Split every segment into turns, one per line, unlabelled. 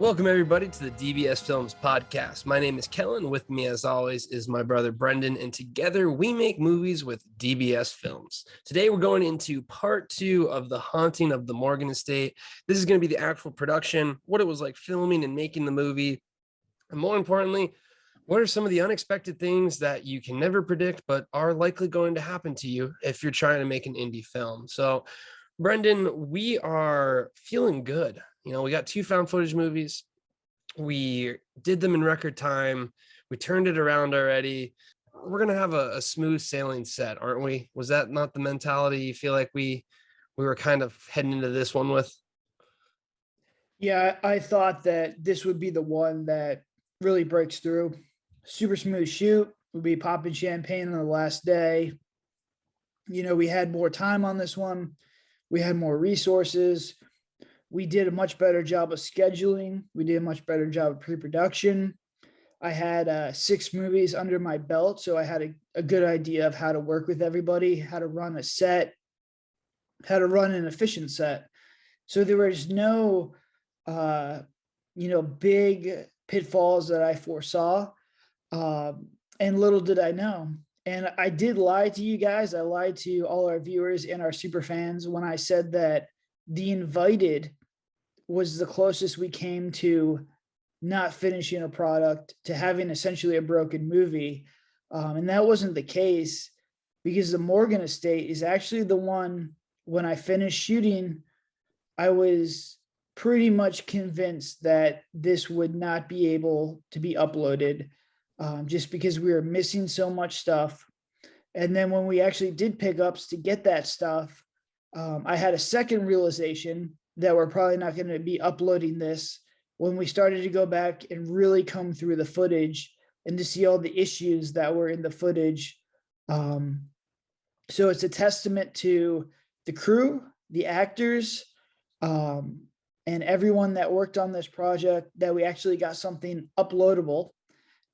Welcome, everybody, to the DBS Films podcast. My name is Kellen. With me, as always, is my brother Brendan, and together we make movies with DBS Films. Today, we're going into part 2 of The Haunting of the Morgan Estate. This is going to be the actual production, what it was like filming and making the movie, and more importantly, what are some of the unexpected things that you can never predict but are likely going to happen to you if you're trying to make an indie film. So, Brendan, we are feeling good. We got 2 found footage movies. We did them in record time. We turned it around already. We're going to have a smooth sailing set, aren't we? Was that not the mentality you feel like we were kind of heading into this one with?
Yeah, I thought that this would be the one that really breaks through. Super smooth shoot. We'll be popping champagne on the last day. We had more time on this one. We had more resources. We did a much better job of scheduling. We did a much better job of pre-production. I had 6 movies under my belt, so I had a good idea of how to work with everybody, how to run a set, how to run an efficient set. So there was no, big pitfalls that I foresaw. And little did I know. And I did lie to you guys. I lied to all our viewers and our super fans when I said that The Invited was the closest we came to not finishing a product, to having essentially a broken movie. And that wasn't the case, because the Morgan Estate is actually the one, when I finished shooting, I was pretty much convinced that this would not be able to be uploaded, just because we were missing so much stuff. And then when we actually did pickups to get that stuff, I had a second realization that we're probably not going to be uploading this, when we started to go back and really come through the footage and to see all the issues that were in the footage. So it's a testament to the crew, the actors, and everyone that worked on this project that we actually got something uploadable,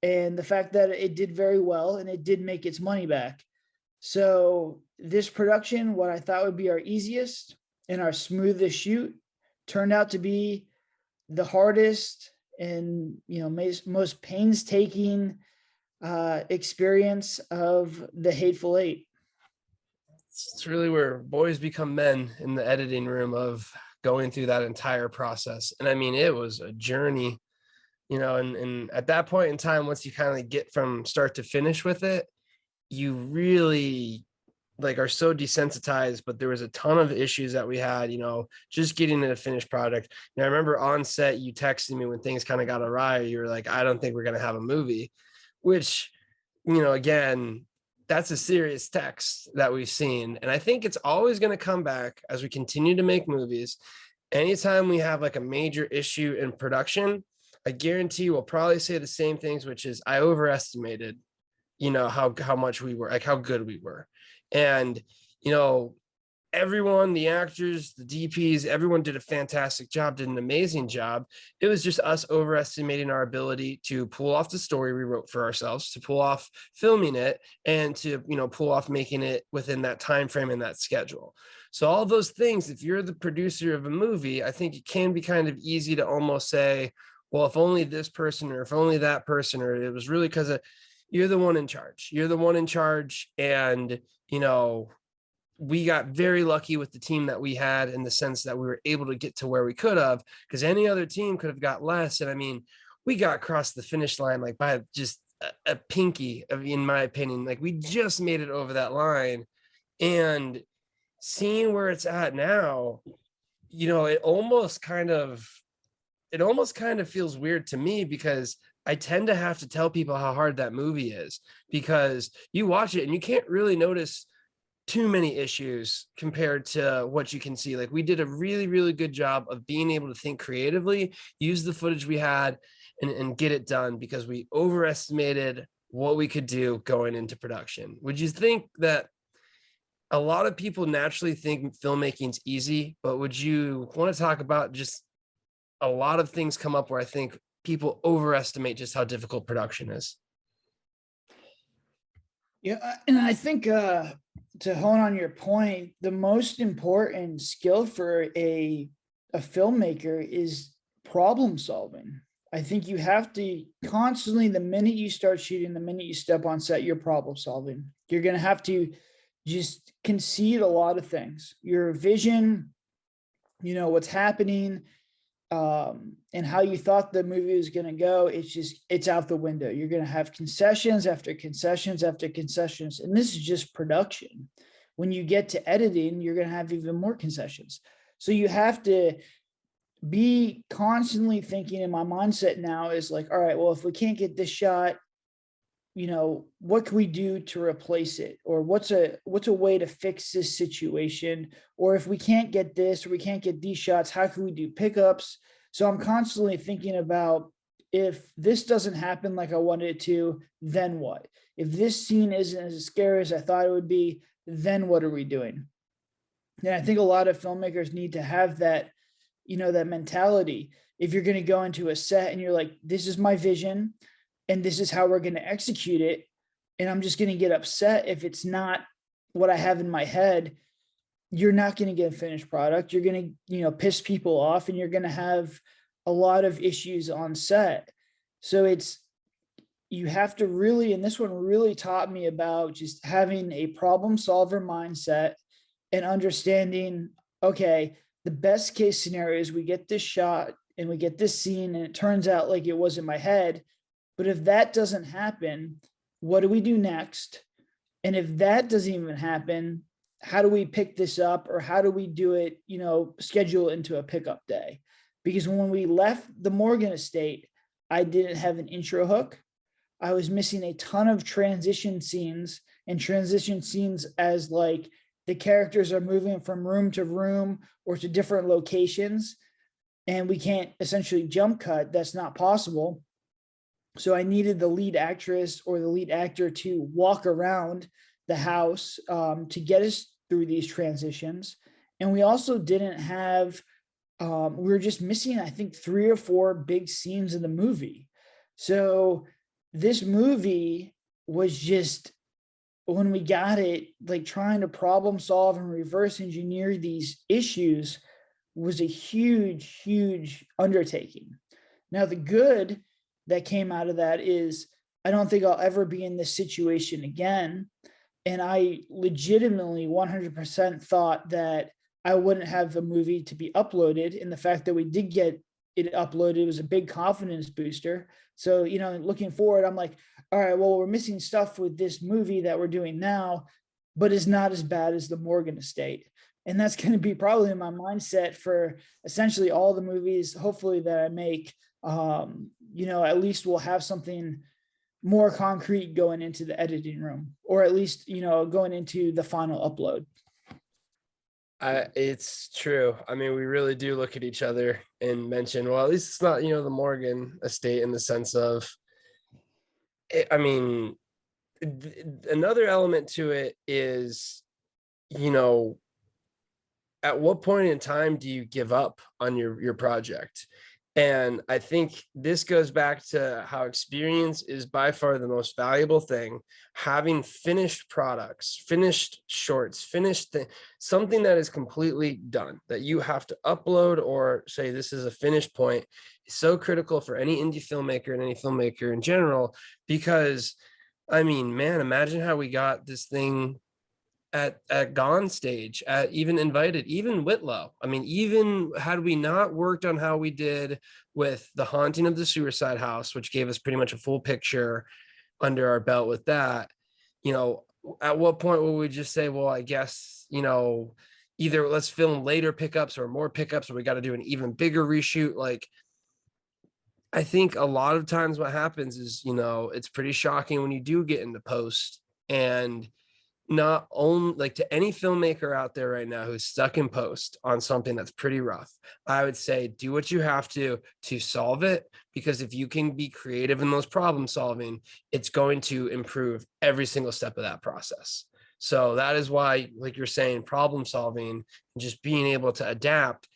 and the fact that it did very well and it did make its money back. So this production, what I thought would be our easiest and our smoothest shoot, turned out to be the hardest and most painstaking experience of the Hateful Eight.
It's really where boys become men in the editing room, of going through that entire process. And I mean, it was a journey, and at that point in time, once you kind of get from start to finish with it, you really are so desensitized. But there was a ton of issues that we had, just getting in a finished product. And I remember on set, you texted me when things kind of got awry. You were like, I don't think we're going to have a movie, which, again, that's a serious text that we've seen. And I think it's always going to come back as we continue to make movies. Anytime we have a major issue in production, I guarantee we'll probably say the same things, which is I overestimated, how much we were, how good we were. And, everyone, the actors, the DPs, everyone did a fantastic job, did an amazing job. It was just us overestimating our ability to pull off the story we wrote for ourselves, to pull off filming it, and to, pull off making it within that time frame and that schedule. So all those things, if you're the producer of a movie, I think it can be kind of easy to almost say, well, if only this person, or if only that person, or it was really because you're the one in charge. You're the one in charge. And, we got very lucky with the team that we had, in the sense that we were able to get to where we could have, because any other team could have got less. And I mean, we got across the finish line by just a pinky, in my opinion. We just made it over that line. And seeing where it's at now, it almost kind of feels weird to me, because I tend to have to tell people how hard that movie is, because you watch it and you can't really notice too many issues compared to what you can see. We did a really, really good job of being able to think creatively, use the footage we had, and get it done, because we overestimated what we could do going into production. Would you think that a lot of people naturally think filmmaking's easy, but would you want to talk about just a lot of things come up where I think people overestimate just how difficult production is?
Yeah, and I think to hone on your point, the most important skill for a filmmaker is problem solving. I think you have to constantly, the minute you start shooting, the minute you step on set, you're problem solving. You're going to have to just concede a lot of things. Your vision, what's happening, and how you thought the movie was going to go, it's out the window. You're going to have concessions after concessions after concessions. And this is just production. When you get to editing, you're going to have even more concessions. So you have to be constantly thinking, in my mindset now is like, all right, well, if we can't get this shot, what can we do to replace it? Or what's a way to fix this situation? Or if we can't get this, or we can't get these shots, how can we do pickups? So I'm constantly thinking about, if this doesn't happen like I wanted it to, then what? If this scene isn't as scary as I thought it would be, then what are we doing? And I think a lot of filmmakers need to have that, that mentality. If you're going to go into a set and you're like, this is my vision and this is how we're going to execute it, and I'm just going to get upset if it's not what I have in my head, you're not going to get a finished product. You're going to, piss people off, and you're going to have a lot of issues on set. So you have to really, and this one really taught me about just having a problem solver mindset and understanding, okay, the best case scenario is we get this shot and we get this scene and it turns out like it was in my head. But if that doesn't happen, what do we do next? And if that doesn't even happen, how do we pick this up, or how do we do it, schedule it into a pickup day? Because when we left the Morgan estate, I didn't have an intro hook. I was missing a ton of transition scenes, and transition scenes as like the characters are moving from room to room or to different locations, and we can't essentially jump cut. That's not possible. So I needed the lead actress or the lead actor to walk around the house to get us through these transitions. And we also didn't have, we were just missing, I think, 3 or 4 big scenes in the movie. So this movie was just, when we got it, like trying to problem solve and reverse engineer these issues was a huge, huge undertaking. Now, the good that came out of that is I don't think I'll ever be in this situation again. And I legitimately 100% thought that I wouldn't have the movie to be uploaded. And the fact that we did get it uploaded was a big confidence booster. So, looking forward, I'm like, all right, well, we're missing stuff with this movie that we're doing now, but it's not as bad as the Morgan estate. And that's going to be probably my mindset for essentially all the movies, hopefully, that I make. At least we'll have something more concrete going into the editing room, or at least, going into the final upload.
It's true. I mean, we really do look at each other and mention, well, at least it's not, the Morgan estate, in the sense of, another element to it is, at what point in time do you give up on your project? And I think this goes back to how experience is by far the most valuable thing. Having finished products, finished shorts, something that is completely done, that you have to upload or say this is a finished point, is so critical for any indie filmmaker and any filmmaker in general. Because, man, imagine how we got this thing at Gone stage, at even Invited, even Whitlow. Even had we not worked on how we did with The Haunting of the Suicide House, which gave us pretty much a full picture under our belt with that, at what point would we just say, well, I guess, either let's film later pickups or more pickups, or we got to do an even bigger reshoot? Like, I think a lot of times what happens is, it's pretty shocking when you do get into post, and not only, like, to any filmmaker out there right now who's stuck in post on something that's pretty rough, I would say do what you have to solve it, because if you can be creative in those problem solving, it's going to improve every single step of that process. So that is why, like you're saying, problem solving and just being able to adapt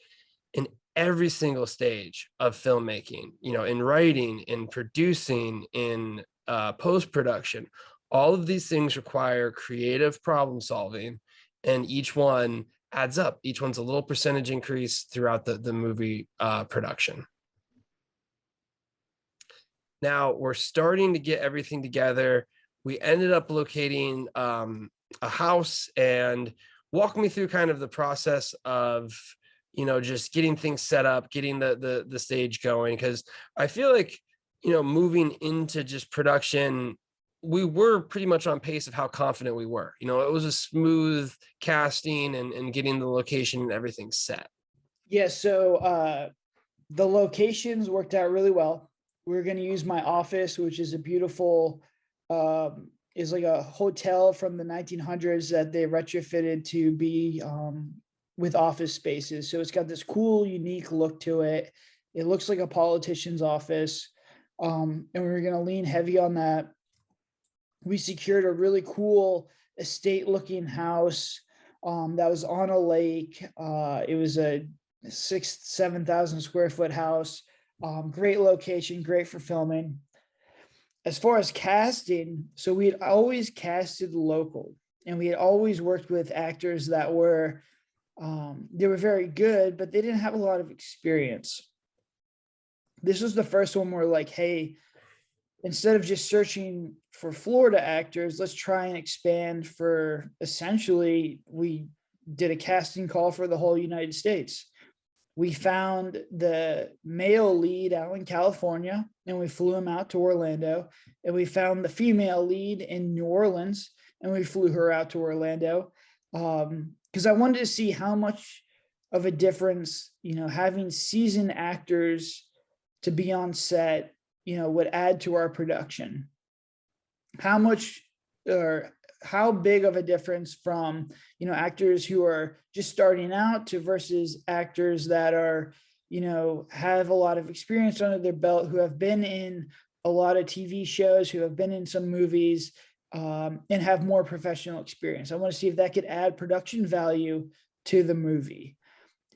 in every single stage of filmmaking, in writing, in producing, in post-production, all of these things require creative problem solving, and each one adds up. Each one's a little percentage increase throughout the movie production. Now we're starting to get everything together. We ended up locating a house, and walk me through kind of the process of, just getting things set up, getting the stage going. Cause I feel like, moving into just production, we were pretty much on pace of how confident we were. It was a smooth casting and getting the location and everything set.
Yeah, so the locations worked out really well. We're going to use my office, which is a beautiful, is like a hotel from the 1900s that they retrofitted to be with office spaces. So it's got this cool, unique look to it. It looks like a politician's office. And we were going to lean heavy on that. We secured a really cool estate looking house that was on a lake. It was a 7,000 square foot house. Great location, great for filming. As far as casting, so we had always casted local, and we had always worked with actors that were they were very good, but they didn't have a lot of experience. This was the first one where like, hey, instead of just searching for Florida actors, let's try and expand for, essentially, we did a casting call for the whole United States. We found the male lead out in California, and we flew him out to Orlando. And we found the female lead in New Orleans, and we flew her out to Orlando. Because I wanted to see how much of a difference, having seasoned actors to be on set, would add to our production. How much, or how big of a difference from, actors who are just starting out to versus actors that are, have a lot of experience under their belt, who have been in a lot of TV shows, who have been in some movies, and have more professional experience. I want to see if that could add production value to the movie.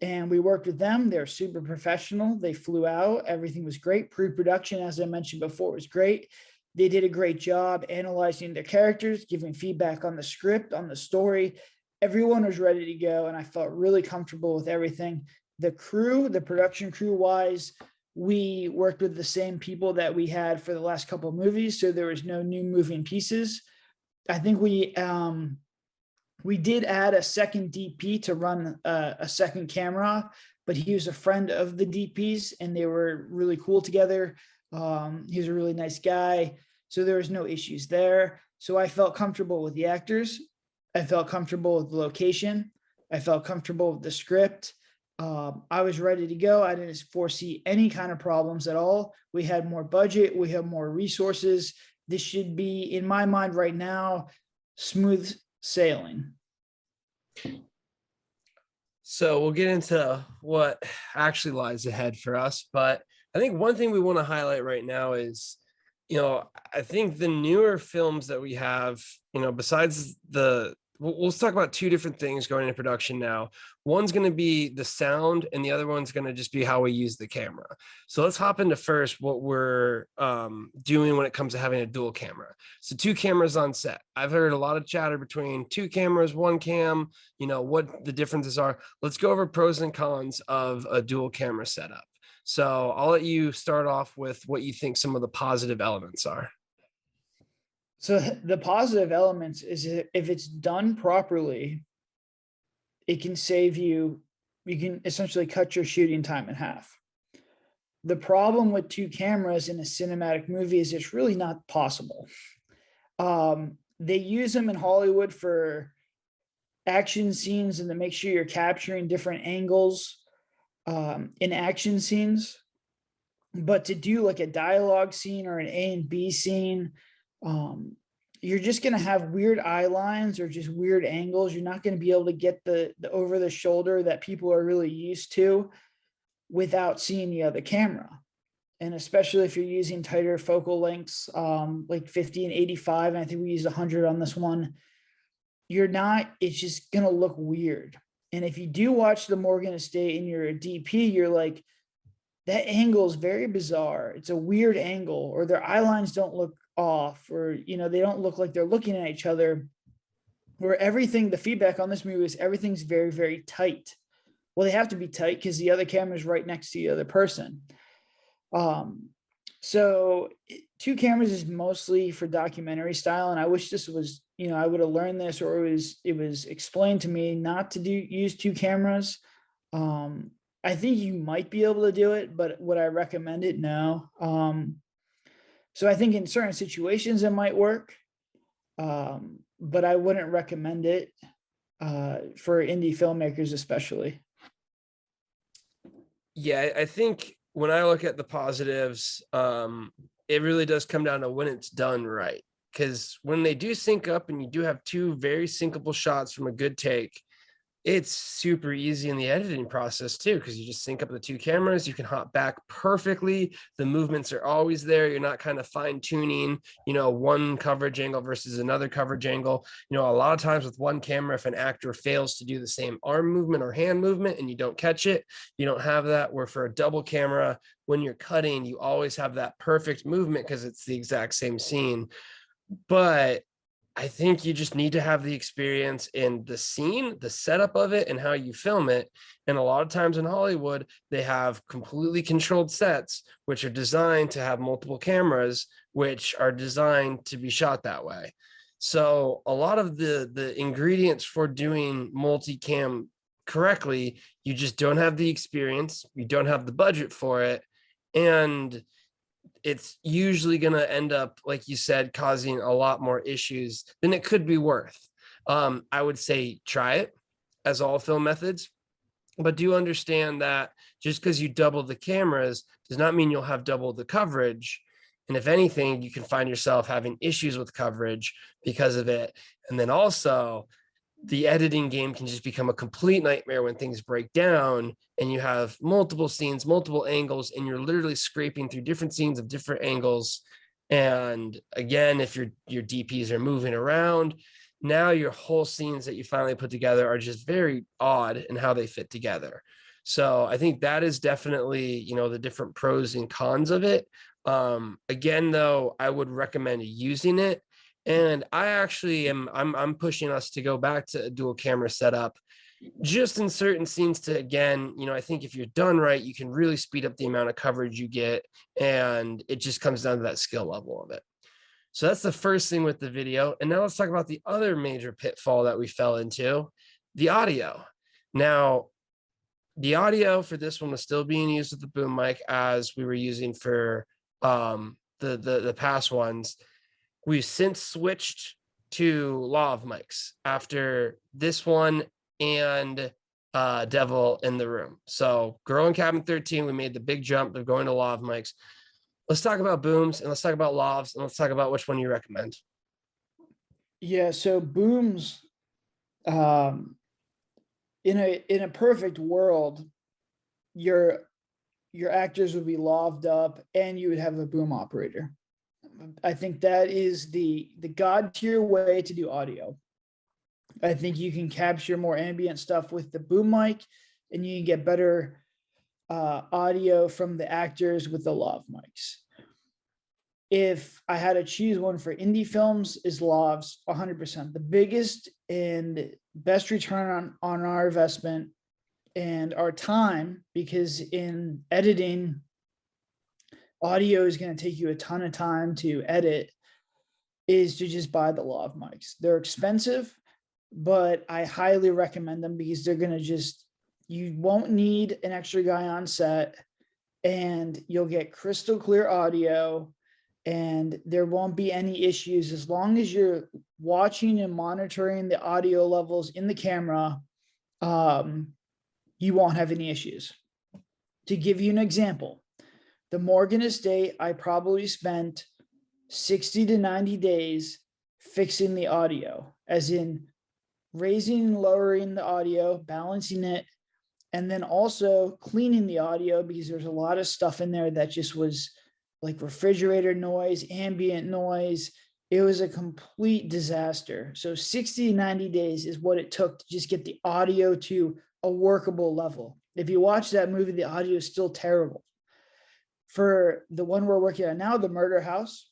And we worked with them. They're super professional. They flew out. Everything was great. Pre-production, as I mentioned before, was great. They did a great job analyzing their characters, giving feedback on the script, on the story. Everyone was ready to go, and I felt really comfortable with everything. The crew, the production crew wise, we worked with the same people that we had for the last couple of movies, so there was no new moving pieces. I think we did add a second DP to run a second camera, but he was a friend of the DPs, and they were really cool together. He was a really nice guy, so there was no issues there. So I felt comfortable with the actors. I felt comfortable with the location. I felt comfortable with the script. I was ready to go. I didn't foresee any kind of problems at all. We had more budget. We have more resources. This should be, in my mind right now, smooth sailing.
So we'll get into what actually lies ahead for us. But I think one thing we want to highlight right now is, I think the newer films that we have, besides we'll talk about two different things going into production now. One's going to be the sound, and the other one's going to just be how we use the camera. So let's hop into first what we're doing when it comes to having a dual camera. So 2 cameras on set. I've heard a lot of chatter between 2 cameras, 1 cam, what the differences are. Let's go over pros and cons of a dual camera setup. So I'll let you start off with what you think some of the positive elements are.
So the positive elements is, if it's done properly, it can save you can essentially cut your shooting time in half. The problem with 2 cameras in a cinematic movie is it's really not possible. They use them in Hollywood for action scenes and to make sure you're capturing different angles in action scenes. But to do like a dialogue scene or an A and B scene, you're just going to have weird eye lines or just weird angles. You're not going to be able to get the over the shoulder that people are really used to without seeing the other camera. And especially if you're using tighter focal lengths, like 50 and 85, and I think we used 100 on this one, it's just going to look weird. And if you do watch the Morgan Estate and you're a DP, you're like, that angle is very bizarre. It's a weird angle, or their eye lines don't look off, or, they don't look like they're looking at each other. Where the feedback on this movie is everything's very, very tight. Well, they have to be tight because the other camera is right next to the other person. So 2 cameras is mostly for documentary style, and I wish this was, I would have learned this, or it was explained to me not to use 2 cameras. Um, I think you might be able to do it, but would I recommend it? No. So I think in certain situations it might work, but I wouldn't recommend it for indie filmmakers, especially.
Yeah, I think when I look at the positives, it really does come down to when it's done right. Because when they do sync up and you do have two very syncable shots from a good take, it's super easy in the editing process too, because you just sync up the 2 cameras. You can hop back perfectly. The movements are always there. You're not kind of fine tuning, one coverage angle versus another coverage angle. A lot of times with one camera, if an actor fails to do the same arm movement or hand movement and you don't catch it, you don't have that. Where for a double camera, when you're cutting, you always have that perfect movement because it's the exact same scene. But I think you just need to have the experience in the scene, the setup of it, and how you film it. And a lot of times in Hollywood, they have completely controlled sets, which are designed to have multiple cameras, which are designed to be shot that way. So a lot of the ingredients for doing multicam correctly, you just don't have the experience, you don't have the budget for it, and it's usually going to end up, like you said, causing a lot more issues than it could be worth. I would say try it, as all film methods, but do understand that just because you double the cameras does not mean you'll have double the coverage. And if anything, you can find yourself having issues with coverage because of it. And then also, the editing game can just become a complete nightmare when things break down and you have multiple scenes, multiple angles, and you're literally scraping through different scenes of different angles. And again, if your DPs are moving around, now your whole scenes that you finally put together are just very odd in how they fit together. So I think that is definitely, the different pros and cons of it. Again, though, I would recommend using it. And I actually I'm pushing us to go back to a dual camera setup just in certain scenes to, again, I think if you're done right, you can really speed up the amount of coverage you get. And it just comes down to that skill level of it. So that's the first thing with the video. And now let's talk about the other major pitfall that we fell into, the audio. Now, the audio for this one was still being used with the boom mic as we were using for the past ones. We've since switched to lav mics after this one and Devil in the Room. So Girl in Cabin 13, we made the big jump of going to lav mics. Let's talk about booms and let's talk about lavs and let's talk about which one you recommend.
Yeah, so booms, um, in a perfect world, your your actors would be loved up and you would have a boom operator. I think that is the god tier way to do audio. I think you can capture more ambient stuff with the boom mic, and you can get better audio from the actors with the lav mics. If I had to choose one for indie films, is lavs 100%. The biggest and best return on our investment and our time, because in editing, audio is going to take you a ton of time to edit, is to just buy the lav mics. They're expensive, but I highly recommend them because they're going to you won't need an extra guy on set and you'll get crystal clear audio and there won't be any issues as long as you're watching and monitoring the audio levels in the camera. You won't have any issues. To give you an example, the Morgan estate, I probably spent 60 to 90 days fixing the audio, as in raising and lowering the audio, balancing it, and then also cleaning the audio because there's a lot of stuff in there that just was like refrigerator noise, ambient noise. It was a complete disaster. So 60 to 90 days is what it took to just get the audio to a workable level. If you watch that movie, the audio is still terrible. For the one we're working on now, the Murder House,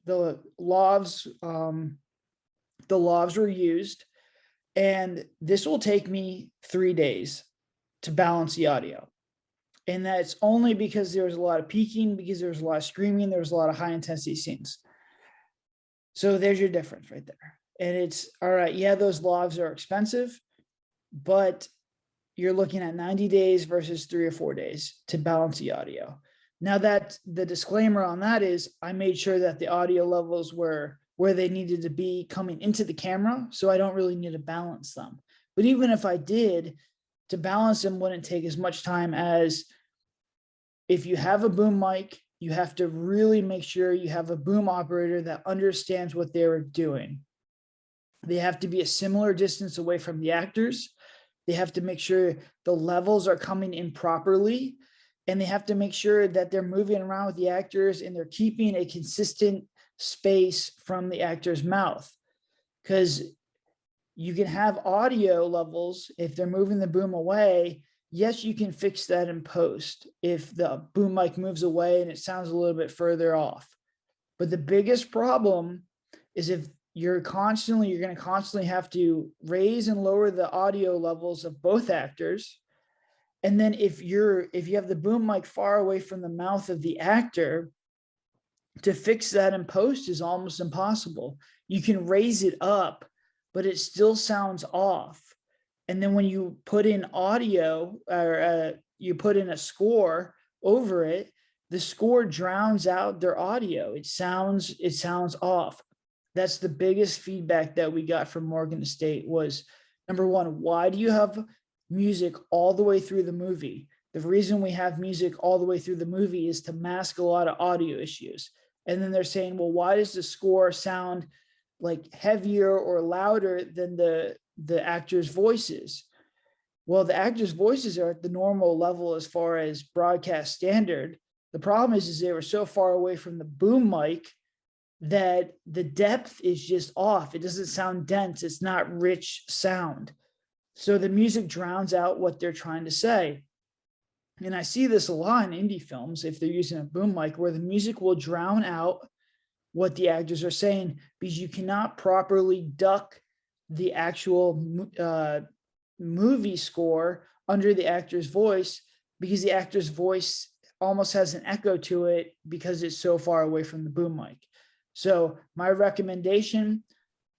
the lavs were used, and this will take me 3 days to balance the audio. And that's only because there was a lot of peaking, because there was a lot of screaming, there was a lot of high intensity scenes. So there's your difference right there. And it's all right. Yeah, those lavs are expensive, but you're looking at 90 days versus 3 or 4 days to balance the audio. Now, that the disclaimer on that is I made sure that the audio levels were where they needed to be coming into the camera, so I don't really need to balance them. But even if I did, to balance them wouldn't take as much time as if you have a boom mic, you have to really make sure you have a boom operator that understands what they're doing. They have to be a similar distance away from the actors. They have to make sure the levels are coming in properly. And they have to make sure that they're moving around with the actors and they're keeping a consistent space from the actor's mouth. Because you can have audio levels, if they're moving the boom away, yes, you can fix that in post if the boom mic moves away and it sounds a little bit further off. But the biggest problem is if you're going to constantly have to raise and lower the audio levels of both actors. And then if you have the boom mic far away from the mouth of the actor, to fix that in post is almost impossible. You can raise it up, but it still sounds off. And then when you put in audio or you put in a score over it, the score drowns out their audio. It sounds off. That's the biggest feedback that we got from Morgan State was, number one, why do you have music all the way through the movie? The reason we have music all the way through the movie is to mask a lot of audio issues. And then they're saying, well, why does the score sound like heavier or louder than the actors' voices? Well, the actors' voices are at the normal level as far as broadcast standard. The problem is they were so far away from the boom mic that the depth is just off. It doesn't sound dense. It's not rich sound. So the music drowns out what they're trying to say. And I see this a lot in indie films if they're using a boom mic, where the music will drown out what the actors are saying because you cannot properly duck the actual movie score under the actor's voice, because the actor's voice almost has an echo to it because it's so far away from the boom mic. So my recommendation,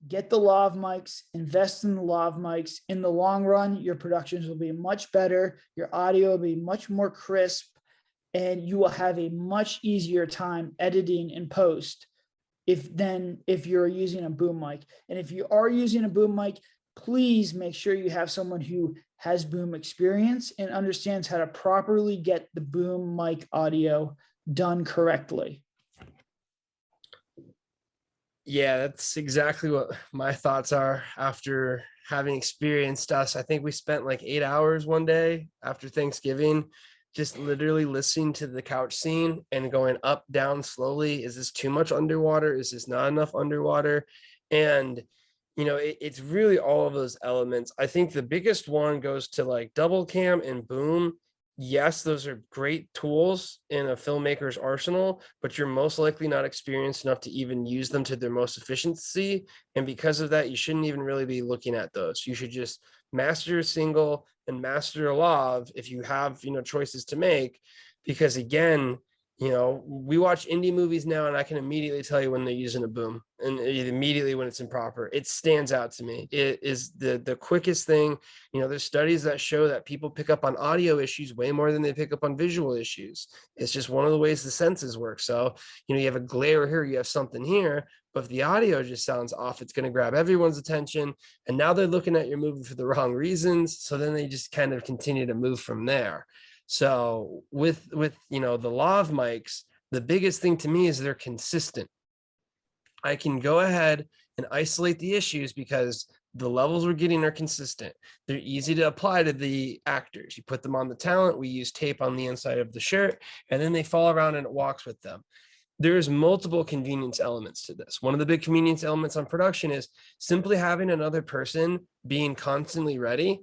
get the lav mics, invest in the lav mics. In the long run, your productions will be much better. Your audio will be much more crisp, and you will have a much easier time editing in post if you're using a boom mic. And if you are using a boom mic, please make sure you have someone who has boom experience and understands how to properly get the boom mic audio done correctly.
Yeah, that's exactly what my thoughts are after having experienced us. I think we spent like 8 hours one day after Thanksgiving, just literally listening to the couch scene and going up, down slowly. Is this too much underwater? Is this not enough underwater? And, it's really all of those elements. I think the biggest one goes to like double cam and boom. Yes, those are great tools in a filmmaker's arsenal, but you're most likely not experienced enough to even use them to their most efficiency. And because of that, you shouldn't even really be looking at those. You should just master a single and master a lav if you have, choices to make. Because again, we watch indie movies now and I can immediately tell you when they're using a boom, and immediately when it's improper. It stands out to me. It is the quickest thing. There's studies that show that people pick up on audio issues way more than they pick up on visual issues. It's just one of the ways the senses work. So, you have a glare here, you have something here, but if the audio just sounds off, it's going to grab everyone's attention. And now they're looking at your movie for the wrong reasons. So then they just kind of continue to move from there. So with the lav mics, the biggest thing to me is they're consistent. I can go ahead and isolate the issues because the levels we're getting are consistent. They're easy to apply to the actors. You put them on the talent, we use tape on the inside of the shirt, and then they fall around and it walks with them. There's multiple convenience elements to this. One of the big convenience elements on production is simply having another person being constantly ready.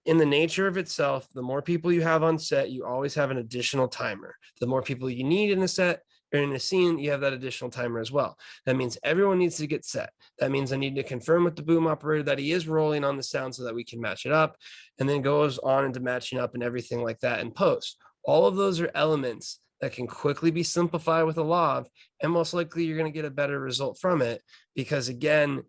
In the nature of itself, the more people you have on set, you always have an additional timer. The more people you need in a set or in a scene, you have that additional timer as well. That means everyone needs to get set. That means I need to confirm with the boom operator that he is rolling on the sound so that we can match it up, and then goes on into matching up and everything like that in post. All of those are elements that can quickly be simplified with a lav, and most likely you're going to get a better result from it. Because again,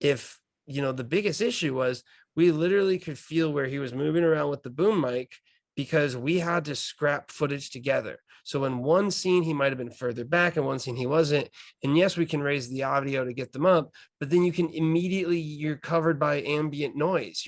if the biggest issue was we literally could feel where he was moving around with the boom mic because we had to scrap footage together. So in one scene he might have been further back, in one scene he wasn't. And yes, we can raise the audio to get them up, but then you can immediately, you're covered by ambient noise.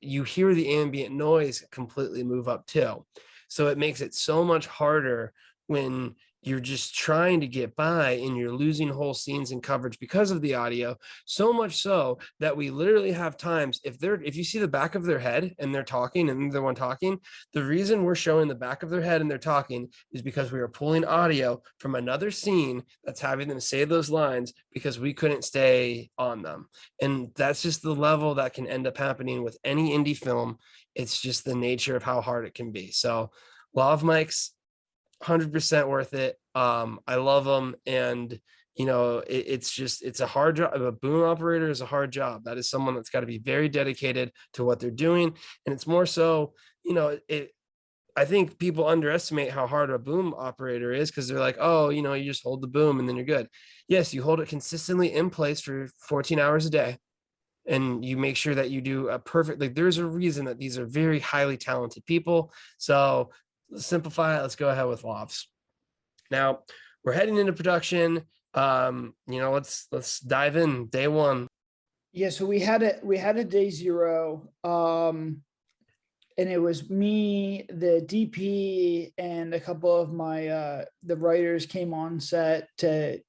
You hear the ambient noise completely move up too. So it makes it so much harder when you're just trying to get by and you're losing whole scenes and coverage because of the audio. So much so that we literally have times, if you see the back of their head and they're talking and they're the one talking, the reason we're showing the back of their head and they're talking is because we are pulling audio from another scene that's having them say those lines because we couldn't stay on them. And that's just the level that can end up happening with any indie film. It's just the nature of how hard it can be. So lav mics, 100% worth it. I love them. And it's a hard job. A boom operator is a hard job. That is someone that's got to be very dedicated to what they're doing. And it's more so, I think people underestimate how hard a boom operator is because they're like, oh, you just hold the boom and then you're good. Yes, you hold it consistently in place for 14 hours a day. And you make sure that you do a perfect, like there's a reason that these are very highly talented people. So let's simplify it. Let's go ahead with lavs. Now we're heading into production. Let's dive in. Day one.
Yeah, so we had a day zero. And it was me, the DP, and a couple of my the writers came on set to,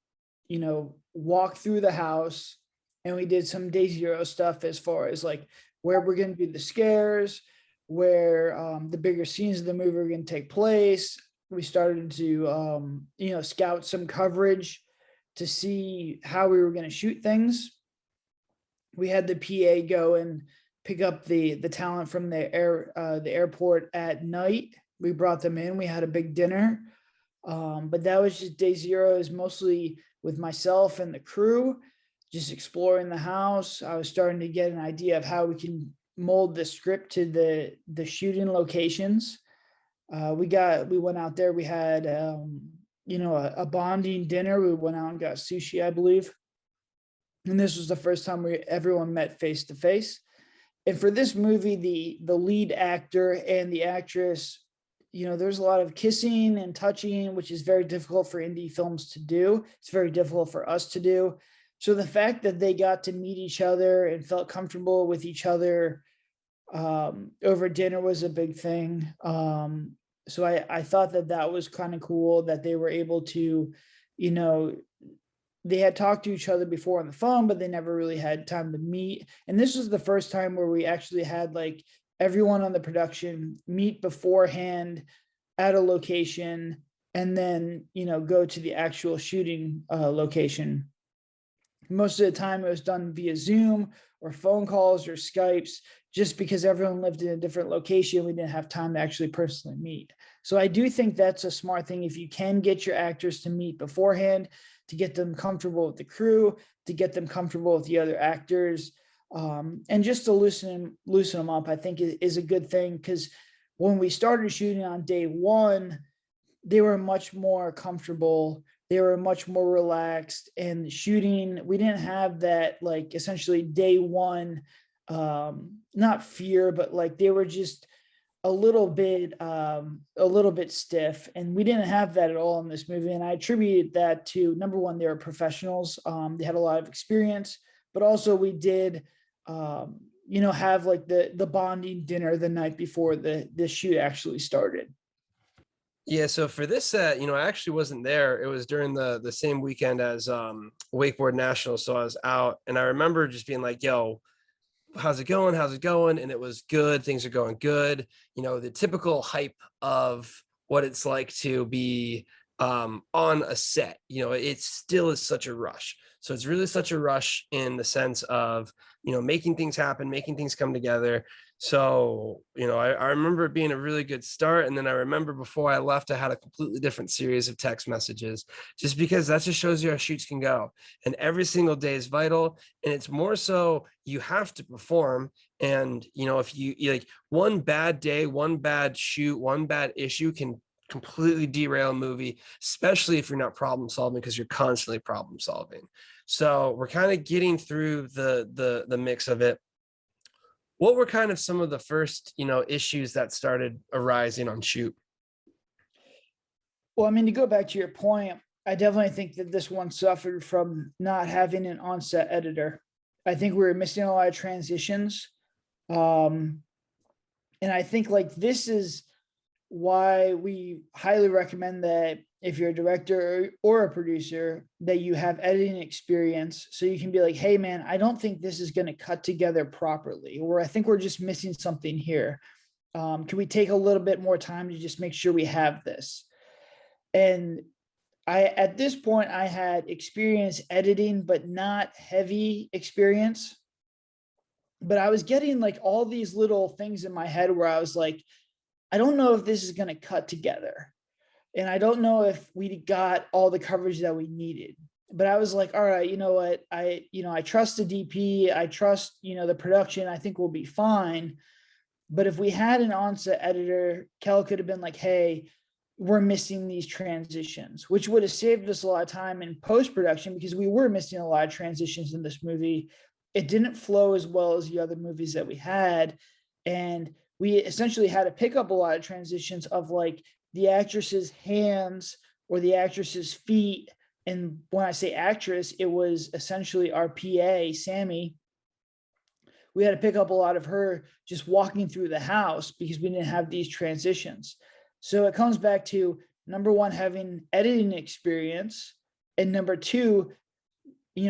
walk through the house, and we did some day zero stuff as far as like where we're going to do the scares, where the bigger scenes of the movie are going to take place. We started to scout some coverage to see how we were going to shoot things. We had the PA go and pick up the talent from the airport at night. We brought them in. We had a big dinner, but that was just day zero. Is mostly with myself and the crew, just exploring the house. I was starting to get an idea of how we can mold the script to the shooting locations. We went out there. We had a bonding dinner. We went out and got sushi, I believe, and this was the first time everyone met face to face. And for this movie, the lead actor and the actress, there's a lot of kissing and touching, which is very difficult for indie films to do. It's very difficult for us to do. So the fact that they got to meet each other and felt comfortable with each other over dinner was a big thing. So I thought that was kind of cool that they were able to, they had talked to each other before on the phone, but they never really had time to meet. And this was the first time where we actually had like everyone on the production meet beforehand at a location and then, go to the actual shooting location. Most of the time it was done via Zoom or phone calls or Skypes, just because everyone lived in a different location. We didn't have time to actually personally meet. So I do think that's a smart thing. If you can get your actors to meet beforehand, to get them comfortable with the crew, to get them comfortable with the other actors, and just to loosen them up, I think is a good thing. Because when we started shooting on day one, they were much more comfortable. They were much more relaxed, and shooting, we didn't have that, like, essentially day one, not fear, but like they were just a little bit stiff, and we didn't have that at all in this movie. And I attributed that to, number one, they were professionals. They had a lot of experience, but also we did, have like the bonding dinner the night before the shoot actually started.
Yeah, so for this set, I actually wasn't there. It was during the same weekend as Wakeboard National, so I was out, and I remember just being like, "Yo, how's it going? How's it going?" And it was good. Things are going good. The typical hype of what it's like to be on a set. It still is such a rush. So it's really such a rush in the sense of making things happen, making things come together. So, I remember it being a really good start. And then I remember before I left, I had a completely different series of text messages, just because that just shows you how shoots can go. And every single day is vital. And it's more so you have to perform. And, if you like one bad day, one bad shoot, one bad issue can completely derail a movie, especially if you're not problem solving, because you're constantly problem solving. So we're kind of getting through the mix of it. What were kind of some of the first, issues that started arising on shoot?
Well, I mean, to go back to your point, I definitely think that this one suffered from not having an on-set editor. I think we were missing a lot of transitions. Um, and I think like this is why we highly recommend that if you're a director or a producer, that you have editing experience so you can be like, hey man, I don't think this is going to cut together properly, or I think we're just missing something here. Can we take a little bit more time to just make sure we have this? And at this point, I had experience editing, but not heavy experience. But I was getting like all these little things in my head where I was like, I don't know if this is going to cut together. And I don't know if we got all the coverage that we needed. But I was like, all right, you know what? I trust the DP. I trust, the production. I think we'll be fine. But if we had an onset editor, Kel could have been like, hey, we're missing these transitions, which would have saved us a lot of time in post-production, because we were missing a lot of transitions in this movie. It didn't flow as well as the other movies that we had. And we essentially had to pick up a lot of transitions of like the actress's hands or the actress's feet. And when I say actress, it was essentially our PA, Sammy. We had to pick up a lot of her just walking through the house because we didn't have these transitions. So it comes back to number one, having editing experience, and number two,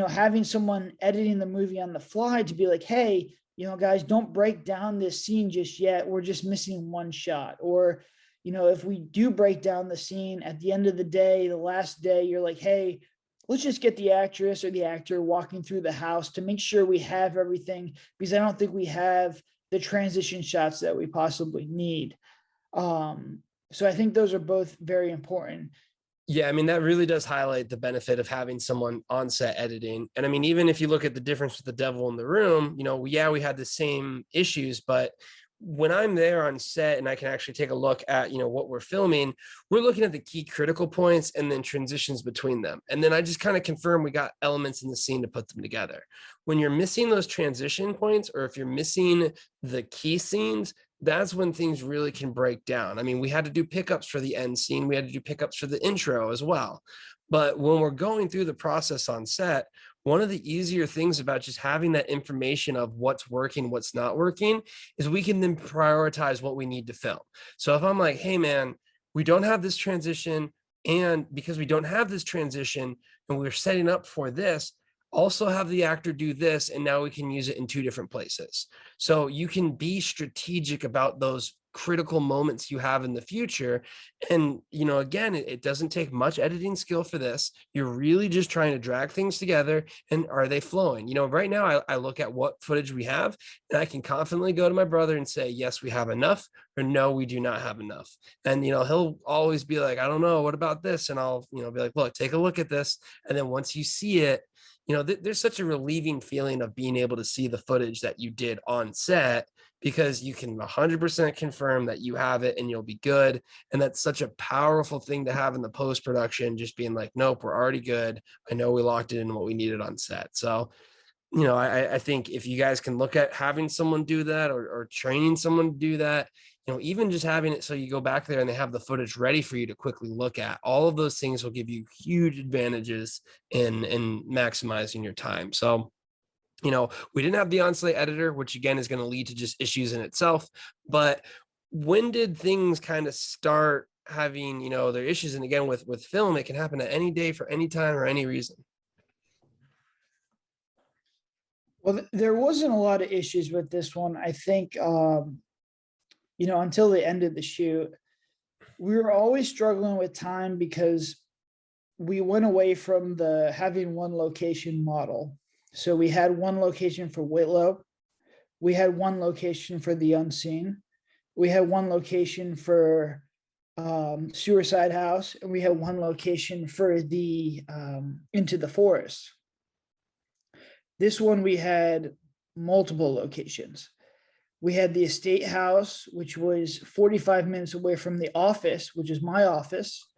having someone editing the movie on the fly to be like, hey, guys, don't break down this scene just yet. We're just missing one shot. Or, if we do break down the scene at the end of the day, the last day, you're like, hey, let's just get the actress or the actor walking through the house to make sure we have everything, because I don't think we have the transition shots that we possibly need. So I think those are both very important.
Yeah, I mean, that really does highlight the benefit of having someone on set editing. And I mean, even if you look at the difference with the devil in the room, yeah, we had the same issues, but when I'm there on set and I can actually take a look at, what we're filming, we're looking at the key critical points and then transitions between them. And then I just kind of confirm we got elements in the scene to put them together. When you're missing those transition points, or if you're missing the key scenes, that's when things really can break down. I mean, we had to do pickups for the end scene. We had to do pickups for the intro as well. But when we're going through the process on set, one of the easier things about just having that information of what's working, what's not working, is we can then prioritize what we need to film. So if I'm like, hey man, we don't have this transition, and because we don't have this transition and we're setting up for this, also have the actor do this, and now we can use it in two different places. So you can be strategic about those critical moments you have in the future. And again, it doesn't take much editing skill for this. You're really just trying to drag things together, and are they flowing? Right now I look at what footage we have, and I can confidently go to my brother and say, yes, we have enough, or no, we do not have enough. And he'll always be like, I don't know, what about this? And I'll be like, look, take a look at this. And then once you see it, there's such a relieving feeling of being able to see the footage that you did on set, because you can 100% confirm that you have it and you'll be good. And that's such a powerful thing to have in the post-production, just being like, nope, we're already good. I know we locked it in what we needed on set. So, I think if you guys can look at having someone do that, or training someone to do that, even just having it so you go back there and they have the footage ready for you to quickly look at, all of those things will give you huge advantages in maximizing your time. So, we didn't have the on-site editor, which again is going to lead to just issues in itself. But when did things kind of start having, their issues? And again, with film, it can happen at any day, for any time, or any reason.
Well, there wasn't a lot of issues with this one. I think, until the end of the shoot, we were always struggling with time because we went away from the having one location model. So we had one location for Whitlow, We had one location for the unseen. We had one location for suicide house, and we had one location for the into the forest. This one we had multiple locations. We had the estate house, which was 45 minutes away from the office, which is my office,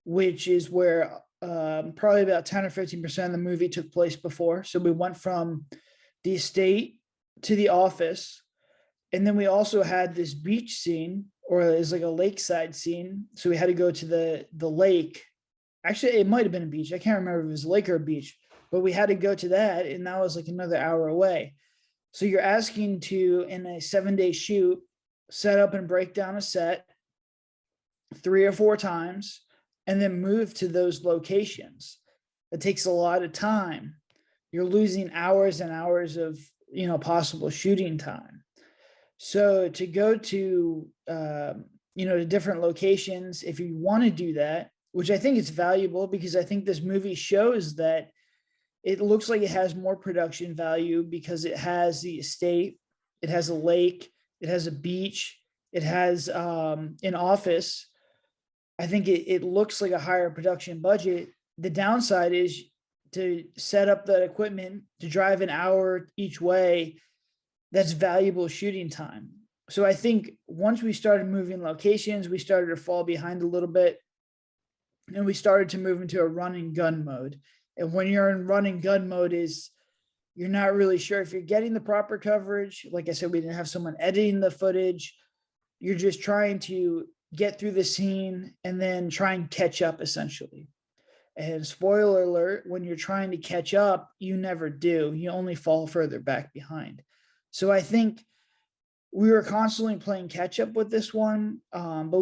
which is where probably about 10 or 15% of the movie took place before. So we went from the estate to the office. And then we also had this beach scene, or it's like a lakeside scene. So we had to go to the lake. Actually, it might have been a beach. I can't remember if it was a lake or a beach, but we had to go to that. And that was like another hour away. So you're asking to, in a 7-day shoot, set up and break down a set 3 or 4 times and then move to those locations. It takes a lot of time. You're losing hours and hours of, possible shooting time. So to go to, to different locations, if you want to do that, which I think is valuable, because I think this movie shows that it looks like it has more production value because it has the estate, it has a lake, it has a beach, it has an office. I think it looks like a higher production budget. The downside is to set up that equipment, to drive an hour each way. That's valuable shooting time. So I think once we started moving locations, we started to fall behind a little bit, and we started to move into a run and gun mode. And when you're in run and gun mode, you're not really sure if you're getting the proper coverage. Like I said, we didn't have someone editing the footage. You're just trying to get through the scene and then try and catch up, essentially. And spoiler alert, when you're trying to catch up, you never do. You only fall further back behind. So I think we were constantly playing catch up with this one, but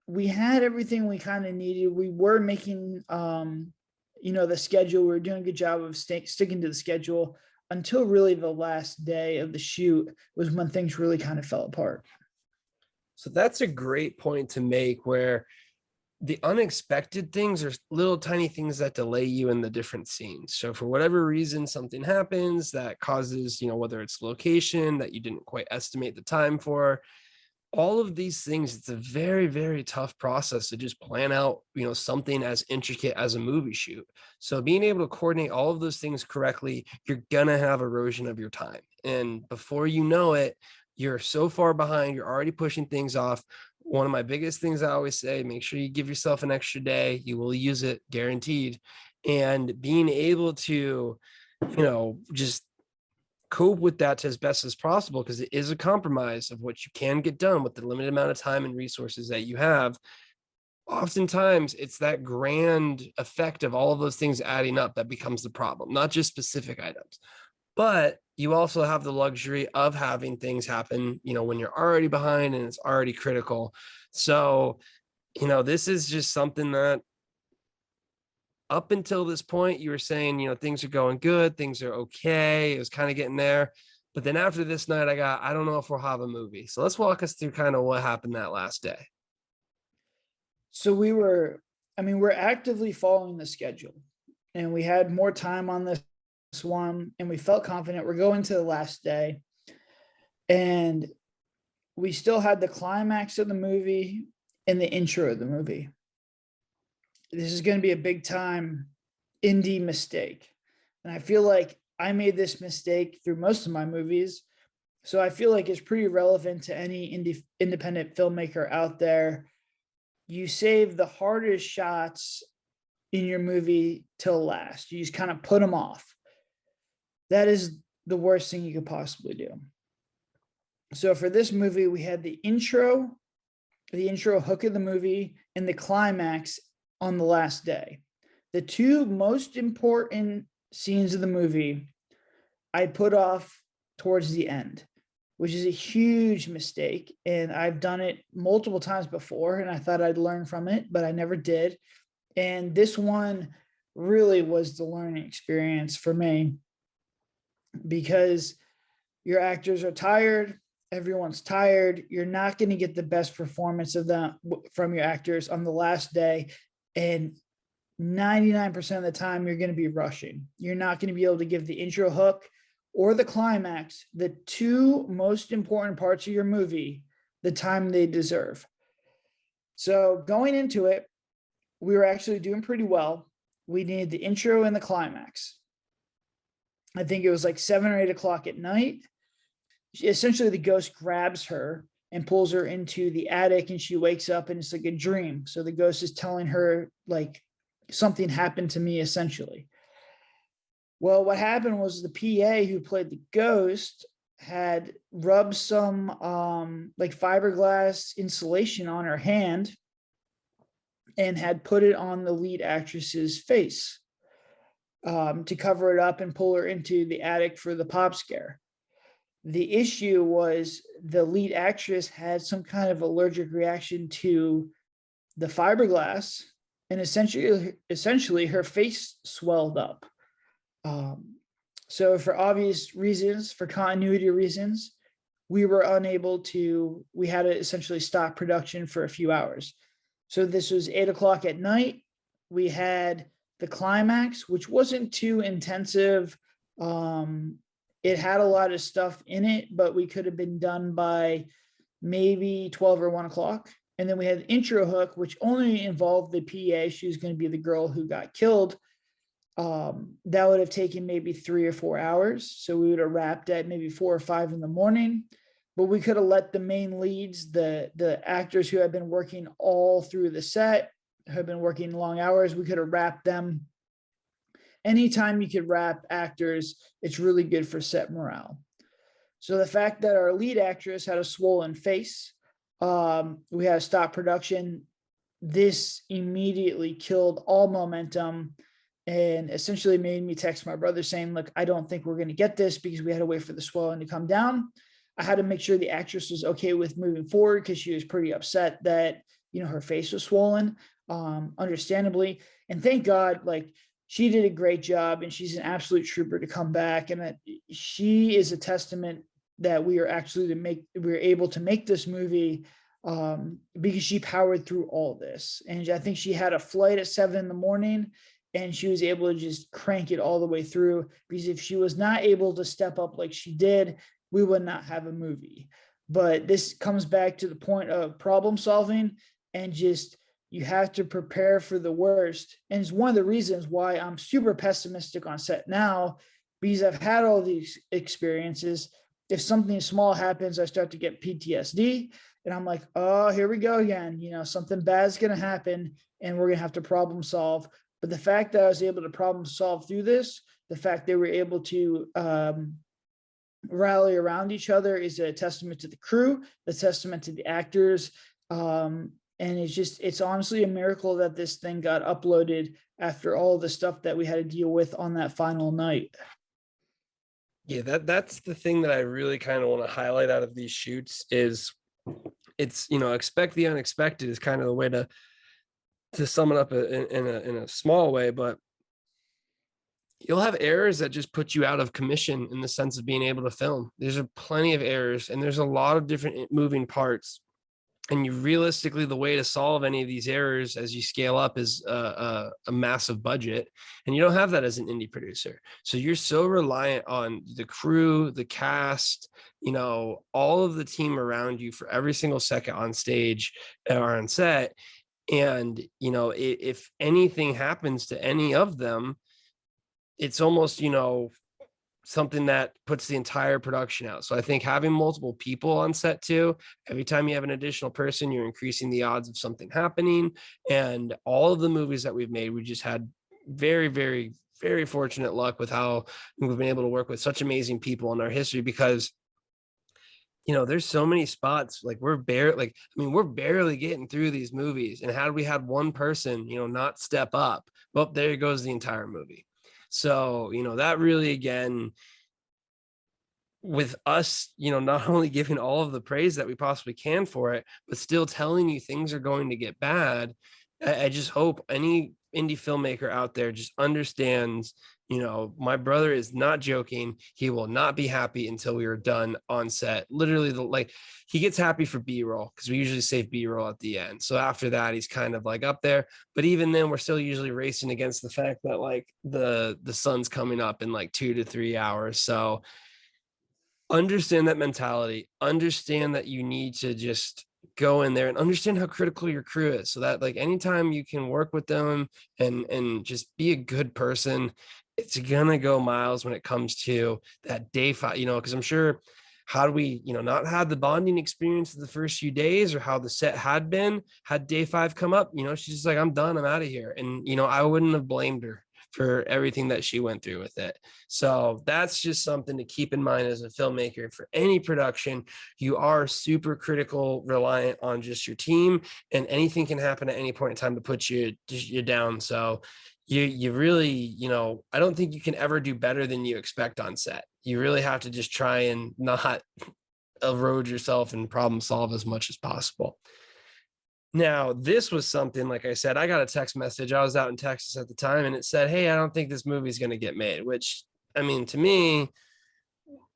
we had everything we kind of needed. We were making, the schedule. We were doing a good job of sticking to the schedule until really the last day of the shoot was when things really kind of fell apart.
So that's a great point to make, where the unexpected things are little tiny things that delay you in the different scenes. So for whatever reason, something happens that causes, whether it's location that you didn't quite estimate the time for, all of these things, it's a very, very tough process to just plan out, something as intricate as a movie shoot. So being able to coordinate all of those things correctly, you're going to have erosion of your time. And before you know it, you're so far behind, you're already pushing things off. One of my biggest things I always say, make sure you give yourself an extra day. You will use it, guaranteed. And being able to, just cope with that to as best as possible, because it is a compromise of what you can get done with the limited amount of time and resources that you have. Oftentimes it's that grand effect of all of those things adding up that becomes the problem, not just specific items. But you also have the luxury of having things happen, when you're already behind and it's already critical. So, this is just something that up until this point, you were saying, things are going good, things are okay. It was kind of getting there. But then after this night, I don't know if we'll have a movie. So let's walk us through kind of what happened that last day.
So we're actively following the schedule, and we had more time on this one, and we felt confident. We're going to the last day, and we still had the climax of the movie and the intro of the movie. This is going to be a big time indie mistake. And I feel like I made this mistake through most of my movies. So I feel like it's pretty relevant to any independent filmmaker out there. You save the hardest shots in your movie till last. You just kind of put them off. That is the worst thing you could possibly do. So for this movie, we had the intro hook of the movie, and the climax on the last day. The two most important scenes of the movie I put off towards the end, which is a huge mistake. And I've done it multiple times before, and I thought I'd learn from it, but I never did. And this one really was the learning experience for me, because your actors are tired. Everyone's tired. You're not going to get the best performance of them from your actors on the last day. And 99% of the time, you're going to be rushing. You're not going to be able to give the intro hook or the climax, the two most important parts of your movie, the time they deserve. So going into it, we were actually doing pretty well. We needed the intro and the climax. I think it was like 7 or 8 o'clock at night. Essentially, the ghost grabs her and pulls her into the attic, and she wakes up, and it's like a dream. So the ghost is telling her like something happened to me, essentially. Well, what happened was the PA who played the ghost had rubbed some like fiberglass insulation on her hand and had put it on the lead actress's face to cover it up and pull her into the attic for the pop scare. The issue was the lead actress had some kind of allergic reaction to the fiberglass, and essentially her face swelled up. So for obvious reasons, for continuity reasons, we had to essentially stop production for a few hours. So this was 8 o'clock at night. We had the climax, which wasn't too intensive. It had a lot of stuff in it, but we could have been done by maybe 12 or 1 o'clock. And then we had the intro hook, which only involved the PA. She was going to be the girl who got killed. That would have taken maybe 3 or 4 hours. So we would have wrapped at maybe 4 or 5 in the morning. But we could have let the main leads, the actors who had been working all through the set, who had been working long hours, we could have wrapped them. Anytime you could wrap actors, it's really good for set morale. So the fact that our lead actress had a swollen face, we had to stop production. This immediately killed all momentum and essentially made me text my brother saying, look, I don't think we're going to get this, because we had to wait for the swelling to come down. I had to make sure the actress was okay with moving forward, because she was pretty upset that, her face was swollen, understandably. And thank God, like, she did a great job, and she's an absolute trooper to come back. And she is a testament that we were able to make this movie, because she powered through all this. And I think she had a flight at 7 a.m, and she was able to just crank it all the way through, because if she was not able to step up like she did, we would not have a movie. But this comes back to the point of problem solving, and just, you have to prepare for the worst. And it's one of the reasons why I'm super pessimistic on set now, because I've had all these experiences. If something small happens, I start to get PTSD, and I'm like, oh, here we go again. Something bad's going to happen, and we're going to have to problem solve. But the fact that I was able to problem solve through this, the fact they were able to rally around each other, is a testament to the crew, the testament to the actors. And it's honestly a miracle that this thing got uploaded after all the stuff that we had to deal with on that final night.
Yeah, that's the thing that I really kind of want to highlight out of these shoots is it's, expect the unexpected is kind of the way to sum it up in a small way, but you'll have errors that just put you out of commission in the sense of being able to film. There's plenty of errors, and there's a lot of different moving parts. And realistically, the way to solve any of these errors as you scale up is a massive budget. And you don't have that as an indie producer. So you're so reliant on the crew, the cast, all of the team around you for every single second on stage or on set. And, if anything happens to any of them, it's almost, something that puts the entire production out. So I think having multiple people on set too, every time you have an additional person, you're increasing the odds of something happening. And all of the movies that we've made, we just had very, very, very fortunate luck with how we've been able to work with such amazing people in our history, because there's so many spots, like we're barely getting through these movies. And had we had one person, not step up, well, there goes the entire movie. So, that really, again, with us, not only giving all of the praise that we possibly can for it, but still telling you things are going to get bad. I just hope any indie filmmaker out there just understands My brother is not joking. He will not be happy until we are done on set. Literally, he gets happy for B-roll because we usually save B-roll at the end. So after that, he's kind of like up there. But even then, we're still usually racing against the fact that like the sun's coming up in like 2 to 3 hours. So understand that mentality. Understand that you need to just go in there and understand how critical your crew is, so that like anytime you can work with them and just be a good person, it's gonna go miles when it comes to that day 5, because I'm sure, how do we not have the bonding experience of the first few days, or how the set had day 5 come up, she's just like, I'm done, I'm out of here. And I wouldn't have blamed her for everything that she went through with it. So that's just something to keep in mind as a filmmaker. For any production, you are super critical, reliant on just your team, and anything can happen at any point in time to put you down. So you really, I don't think you can ever do better than you expect on set. You really have to just try and not erode yourself and problem solve as much as possible. Now, this was something, like I said, I got a text message. I was out in Texas at the time, and it said, "Hey, I don't think this movie's going to get made," which, I mean, to me,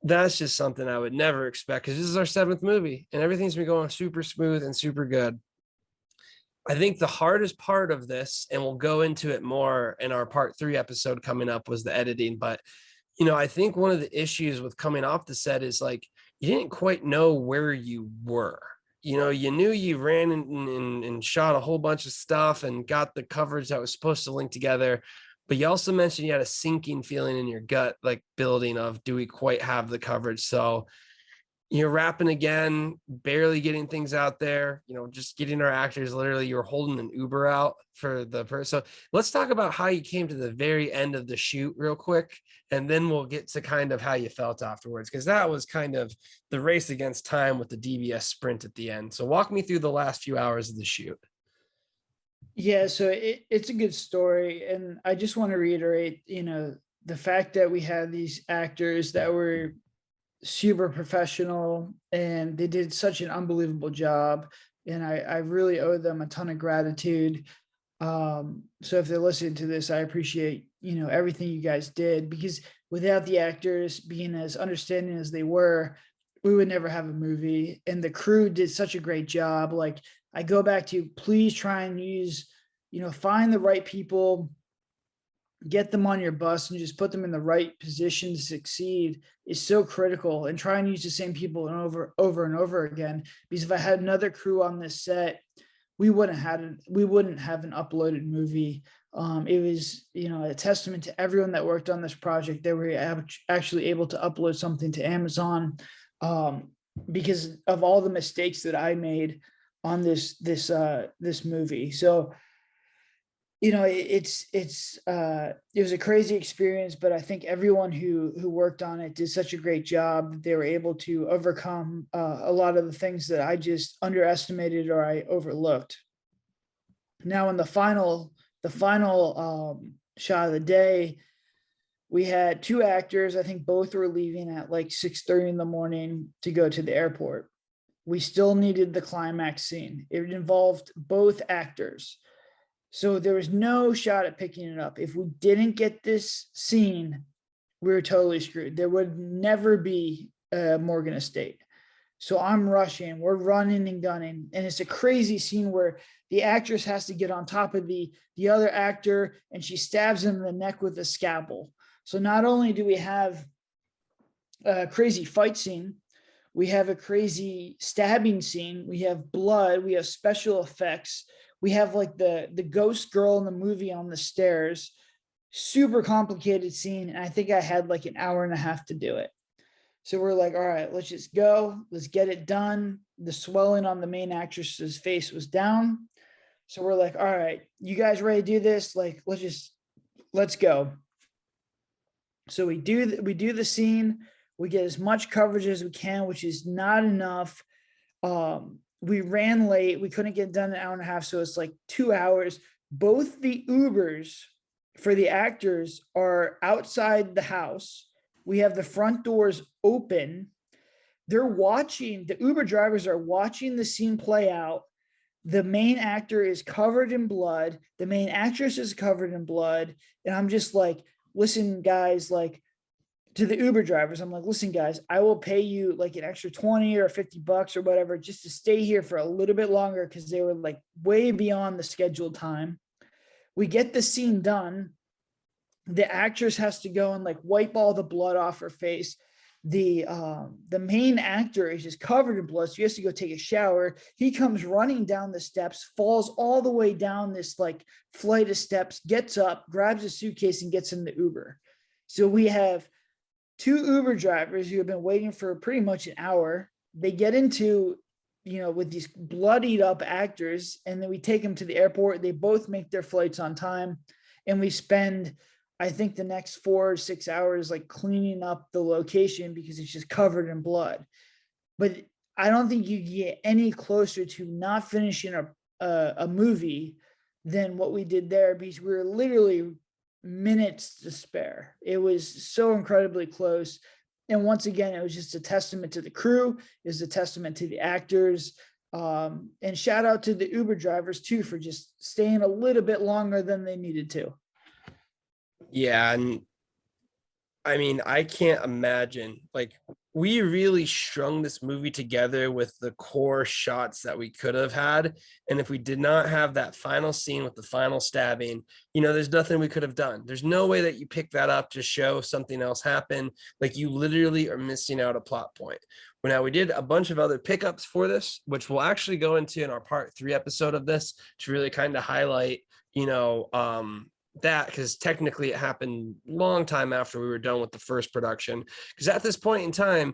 that's just something I would never expect, because this is our 7th movie and everything's been going super smooth and super good. I think the hardest part of this, and we'll go into it more in our part 3 episode coming up, was the editing. But, I think one of the issues with coming off the set is like, you didn't quite know where you were. You knew you ran and shot a whole bunch of stuff and got the coverage that was supposed to link together. But you also mentioned you had a sinking feeling in your gut, like building of, do we quite have the coverage? So you're rapping again, barely getting things out there, just getting our actors. Literally, you're holding an Uber out for the person. So let's talk about how you came to the very end of the shoot real quick, and then we'll get to kind of how you felt afterwards, because that was kind of the race against time with the DBS sprint at the end. So walk me through the last few hours of the shoot.
Yeah, so it's a good story. And I just want to reiterate, the fact that we had these actors that were super professional and they did such an unbelievable job. And I really owe them a ton of gratitude. So if they're listening to this, I appreciate, everything you guys did, because without the actors being as understanding as they were, we would never have a movie. And the crew did such a great job. Like, I go back to, please try and use, find the right people, get them on your bus and just put them in the right position to succeed is so critical. And try and use the same people and over and over again. Because if I had another crew on this set, we wouldn't have an uploaded movie. It was, a testament to everyone that worked on this project. They were actually able to upload something to Amazon, because of all the mistakes that I made on this movie. So, it was a crazy experience, but I think everyone who worked on it did such a great job that they were able to overcome a lot of the things that I just underestimated or I overlooked. Now, in the final shot of the day, we had 2 actors. I think both were leaving at like 6:30 in the morning to go to the airport. We still needed the climax scene. It involved both actors. So there was no shot at picking it up. If we didn't get this scene, we were totally screwed. There would never be Morgan Estate. So I'm rushing, we're running and gunning. And it's a crazy scene where the actress has to get on top of the other actor and she stabs him in the neck with a scalpel. So not only do we have a crazy fight scene, we have a crazy stabbing scene, we have blood, we have special effects. We have like the ghost girl in the movie on the stairs. Super complicated scene. And I think I had like an hour and a half to do it. So we're like, all right, let's just go. Let's get it done. The swelling on the main actress's face was down. So we're like, all right, you guys ready to do this? Like, let's go. So we do the scene. We get as much coverage as we can, which is not enough. We ran late. We couldn't get done in an hour and a half. So it's like 2 hours. Both the Ubers for the actors are outside the house. We have the front doors open. They're watching, the Uber drivers are watching the scene play out. The main actor is covered in blood. The main actress is covered in blood. And I'm just like, listen, guys, like to the Uber drivers, I'm like, listen, guys, I will pay you like an extra 20 or $50 or whatever just to stay here for a little bit longer because they were like way beyond the scheduled time. We get the scene done. The actress has to go and like wipe all the blood off her face. The main actor is just covered in blood, so he has to go take a shower. He comes running down the steps, falls all the way down this like flight of steps, gets up, grabs a suitcase, and gets in the Uber. So we have two Uber drivers who have been waiting for pretty much an hour. They get into, with these bloodied up actors, and then we take them to the airport. They both make their flights on time, and we spend, I think, the next 4 or 6 hours like cleaning up the location because it's just covered in blood. But I don't think you get any closer to not finishing a movie than what we did there, because we were literally minutes to spare. It was so incredibly close. And once again, it was just a testament to the crew, it was a testament to the actors. And shout out to the Uber drivers too for just staying a little bit longer than they needed to.
Yeah, and I mean, I can't imagine, like, we really strung this movie together with the core shots that we could have had. And if we did not have that final scene with the final stabbing, there's nothing we could have done. There's no way that you pick that up to show something else happen. Like, you literally are missing out a plot point. Well, now we did a bunch of other pickups for this, which we'll actually go into in our part 3 episode of this to really kind of highlight, that, because technically it happened long time after we were done with the first production, because at this point in time,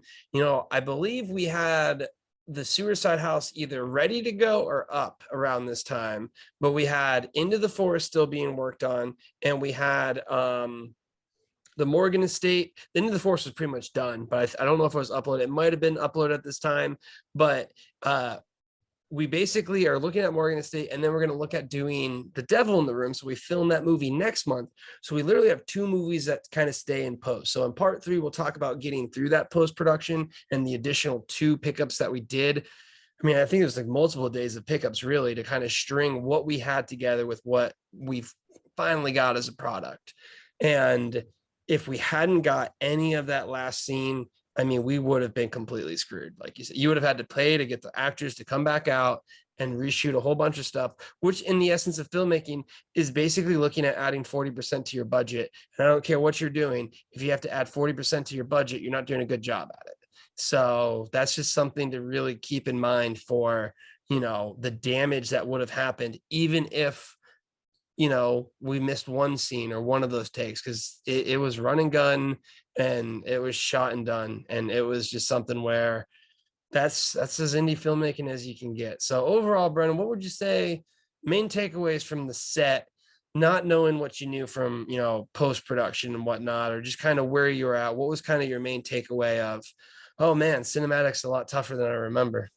I believe we had the Suicide House either ready to go or up around this time, but we had Into the Forest still being worked on, and we had the Morgan Estate. The Into the Forest was pretty much done, but I don't know if it was uploaded. It might have been uploaded at this time, but we basically are looking at Morgan Estate, and then we're going to look at doing The Devil in the Room. So we film that movie next month. So we literally have 2 movies that kind of stay in post. So in part 3, we'll talk about getting through that post-production and the additional 2 pickups that we did. I mean, I think it was like multiple days of pickups really to kind of string what we had together with what we've finally got as a product. And if we hadn't got any of that last scene, I mean, we would have been completely screwed. Like you said, you would have had to pay to get the actors to come back out and reshoot a whole bunch of stuff, which in the essence of filmmaking is basically looking at adding 40% to your budget. And I don't care what you're doing. If you have to add 40% to your budget, you're not doing a good job at it. So that's just something to really keep in mind for, the damage that would have happened, even if, we missed one scene or one of those takes, because it was run and gun and it was shot and done. And it was just something where that's as indie filmmaking as you can get. So overall, Brennan, what would you say main takeaways from the set, not knowing what you knew from, post-production and whatnot, or just kind of where you were at? What was kind of your main takeaway of, oh man, cinematic's a lot tougher than I remember?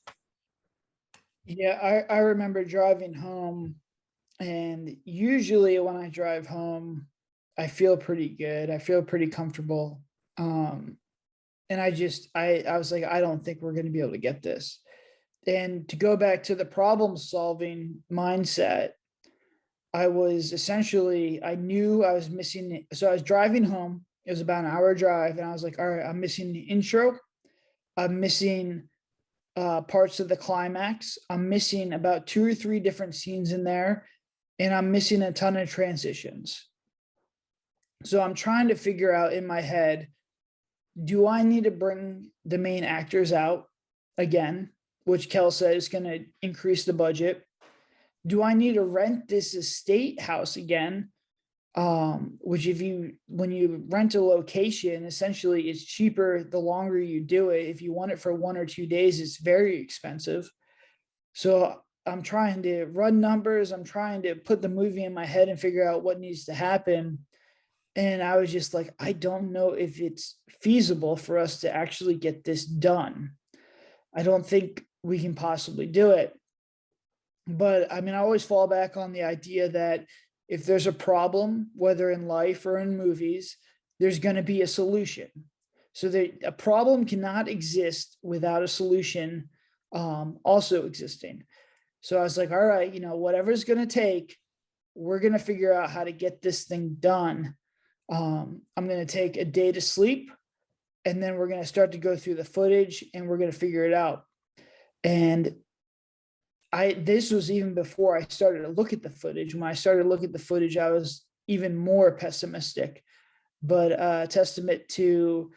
Yeah, I remember driving home, and usually when I drive home, I feel pretty good. I feel pretty comfortable. And I was like, I don't think we're going to be able to get this. And to go back to the problem solving mindset, I knew I was missing. So I was driving home. It was about an hour drive. And I was like, all right, I'm missing the intro. I'm missing parts of the climax. I'm missing about 2 or 3 different scenes in there. And I'm missing a ton of transitions. So I'm trying to figure out in my head, do I need to bring the main actors out again, which Kel said is going to increase the budget? Do I need to rent this estate house again? Which when you rent a location, essentially it's cheaper the longer you do it. If you want it for 1 or 2 days, it's very expensive. So I'm trying to run numbers. I'm trying to put the movie in my head and figure out what needs to happen. And I was just like, I don't know if it's feasible for us to actually get this done. I don't think we can possibly do it. But I mean, I always fall back on the idea that if there's a problem, whether in life or in movies, there's going to be a solution. So that a problem cannot exist without a solution also existing. So I was like, all right, whatever's going to take, we're going to figure out how to get this thing done. I'm going to take a day to sleep, and then we're going to start to go through the footage and we're going to figure it out. And this was even before I started to look at the footage. When I started to look at the footage, I was even more pessimistic. But testament to,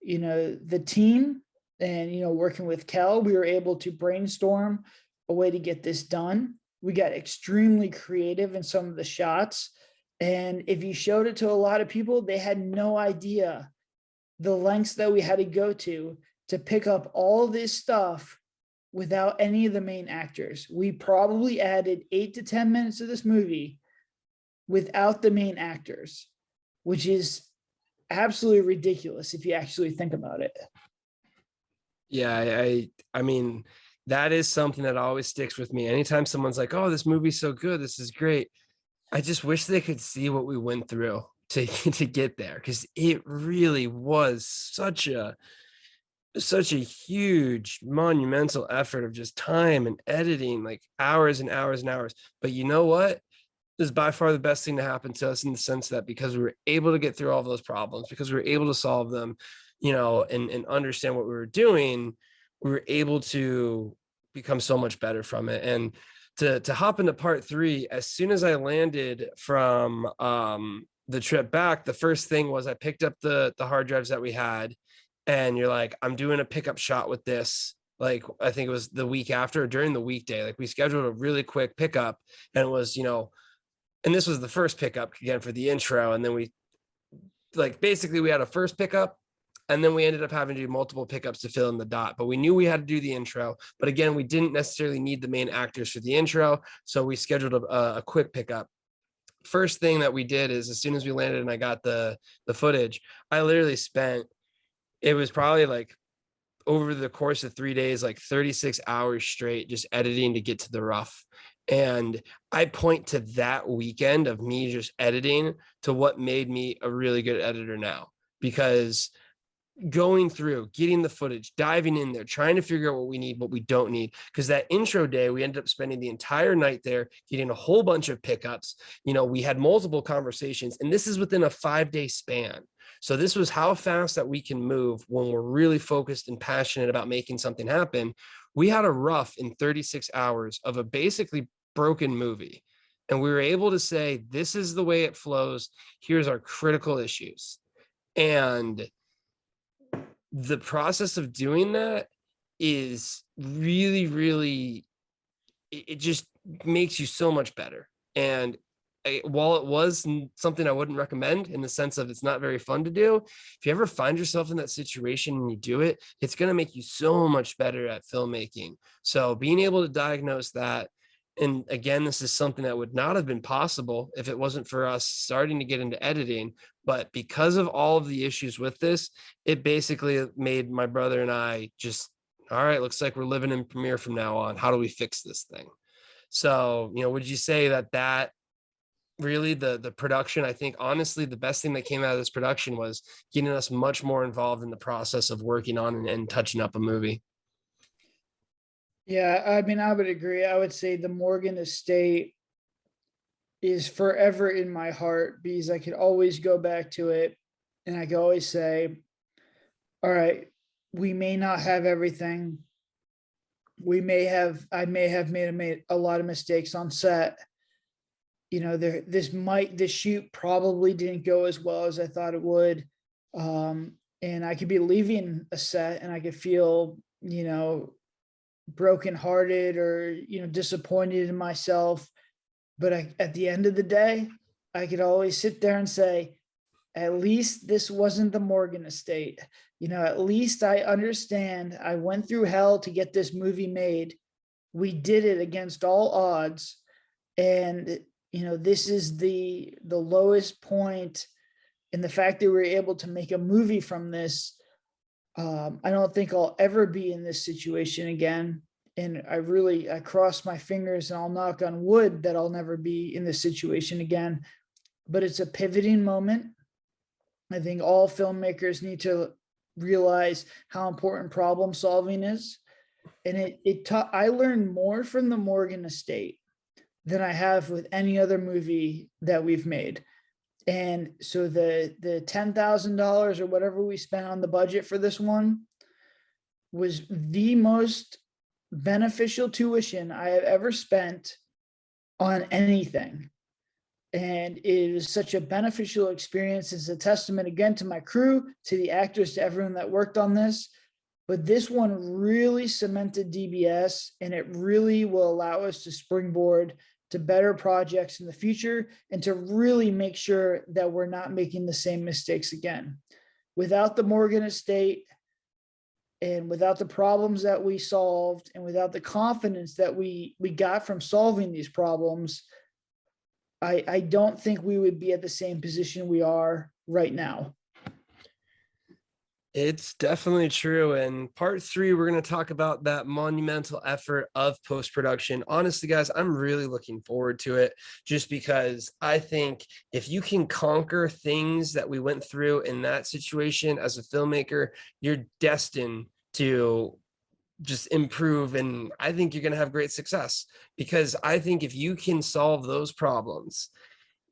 the team and, working with Kel, we were able to brainstorm a way to get this done. We got extremely creative in some of the shots. And if you showed it to a lot of people, they had no idea the lengths that we had to go to pick up all this stuff without any of the main actors. We probably added 8 to 10 minutes of this movie without the main actors, which is absolutely ridiculous if you actually think about it.
Yeah, I mean, that is something that always sticks with me. Anytime someone's like, "Oh, this movie's so good, this is great." I just wish they could see what we went through to to get there, because it really was such a huge monumental effort of just time and editing, like hours and hours and hours. But you know what? Is by far the best thing to happen to us, in the sense that because we were able to get through all of those problems, because we were able to solve them, and understand what we were doing, we were able to become so much better from it. And to hop into part three, as soon as I landed from the trip back, the first thing was I picked up the hard drives that we had, and you're like, I'm doing a pickup shot with this. Like, I think it was the week after, or during the weekday, like we scheduled a really quick pickup, and it was, and this was the first pickup again for the intro. And then we, like, basically we had a first pickup, and then we ended up having to do multiple pickups to fill in the dot. But we knew we had to do the intro. But again, we didn't necessarily need the main actors for the intro. So we scheduled a quick pickup. First thing that we did is, as soon as we landed and I got the footage, I literally spent, it was probably like over the course of 3 days, like 36 hours straight, just editing to get to the rough. And I point to that weekend of me just editing to what made me a really good editor now, because going through, getting the footage, diving in there, trying to figure out what we need, what we don't need. Because that intro day, we ended up spending the entire night there, getting a whole bunch of pickups. We had multiple conversations, and this is within a 5-day span. So this was how fast that we can move when we're really focused and passionate about making something happen. We had a rough in 36 hours of a basically broken movie. And we were able to say, this is the way it flows. Here's our critical issues. And the process of doing that is really, really, it just makes you so much better. And while it was something I wouldn't recommend, in the sense of it's not very fun to do, if you ever find yourself in that situation and you do it, it's going to make you so much better at filmmaking. So being able to diagnose that, and again, this is something that would not have been possible if it wasn't for us starting to get into editing. But because of all of the issues with this, it basically made my brother and I just, all right, looks like we're living in Premiere from now on. How do we fix this thing? So, would you say that really the production, I think honestly the best thing that came out of this production was getting us much more involved in the process of working on and touching up a movie?
Yeah, I mean, I would agree. I would say the Morgan estate is forever in my heart because I could always go back to it and I could always say, all right, we may not have everything. I may have made a lot of mistakes on set. This shoot probably didn't go as well as I thought it would. And I could be leaving a set and I could feel, brokenhearted or, disappointed in myself. But at the end of the day, I could always sit there and say, at least this wasn't the Morgan estate. At least I understand I went through hell to get this movie made. We did it against all odds. And, this is the lowest point. And the fact that we were able to make a movie from this, I don't think I'll ever be in this situation again. And I cross my fingers and I'll knock on wood that I'll never be in this situation again. But it's a pivoting moment. I think all filmmakers need to realize how important problem solving is. And I learned more from the Morgan estate than I have with any other movie that we've made. And so the $10,000 or whatever we spent on the budget for this one was the most beneficial tuition I have ever spent on anything. And it was such a beneficial experience. It's a testament again to my crew, to the actors, to everyone that worked on this. But this one really cemented DBS, and it really will allow us to springboard to better projects in the future and to really make sure that we're not making the same mistakes again. Without the Morgan estate and without the problems that we solved and without the confidence that we got from solving these problems, I don't think we would be at the same position we are right now.
It's definitely true. And part 3, we're going to talk about that monumental effort of post-production. Honestly, guys, I'm really looking forward to it, just because I think if you can conquer things that we went through in that situation as a filmmaker, you're destined to just improve. And I think you're going to have great success, because I think if you can solve those problems,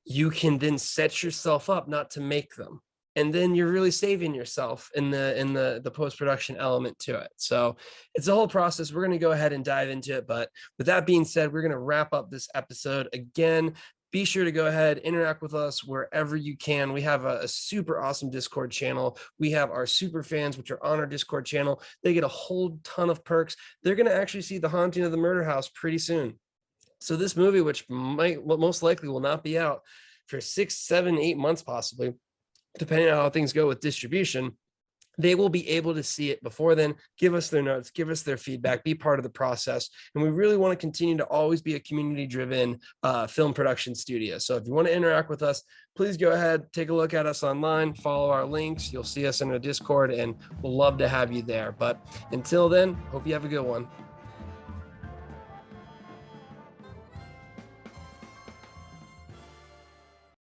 you can then set yourself up not to make them. And then you're really saving yourself in the post-production element to it. So it's a whole process. We're going to go ahead and dive into it. But with that being said, we're going to wrap up this episode. Again, be sure to go ahead, interact with us wherever you can. We have a super awesome Discord channel. We have our super fans, which are on our Discord channel. They get a whole ton of perks. They're going to actually see The Haunting of the Murder House pretty soon. So this movie, which most likely will not be out for 6, 7, 8 months, possibly, depending on how things go with distribution, they will be able to see it before then, give us their notes, give us their feedback, be part of the process. And we really want to continue to always be a community-driven film production studio. So if you want to interact with us, please go ahead, take a look at us online, follow our links. You'll see us in our Discord, and we'll love to have you there. But until then, hope you have a good one.